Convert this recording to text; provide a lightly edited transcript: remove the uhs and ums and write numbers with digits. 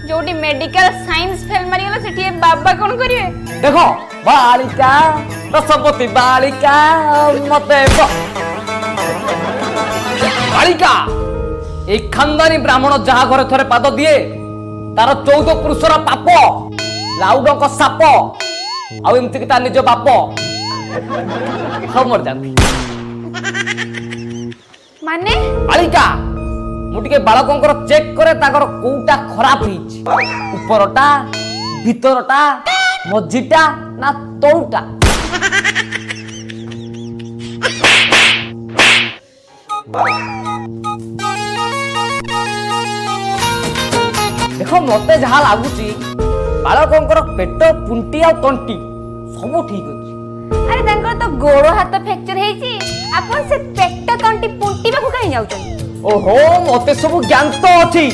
जोटी medical science fail मारी गला सेठी बाबा कोन करिवे देखो बालिका रसवती बालिका मते बालिका ए खानदानी ब्राह्मण जहा घरे थरे पाद दिए तार 14 पुरुषर पाप लाउडक साप आउ एमती कि तार निज बाप सब मर जाती माने बालिका मुटिके बालकंकर चेक करे ताकर कोउटा खराब हिच ऊपरटा भीतरटा मझीटा ना तौटा देखो मते जहा लागुची बालकंकर पेट पुंटी आ तंटी सब ठीक अछि अरे तांकर तो गोड़ो हाथ फ्रैक्चर हेची अपन से पेट तंटी पुंटी बाकू कहीं जाउछन ओहो मते सब ज्ञान तो अछि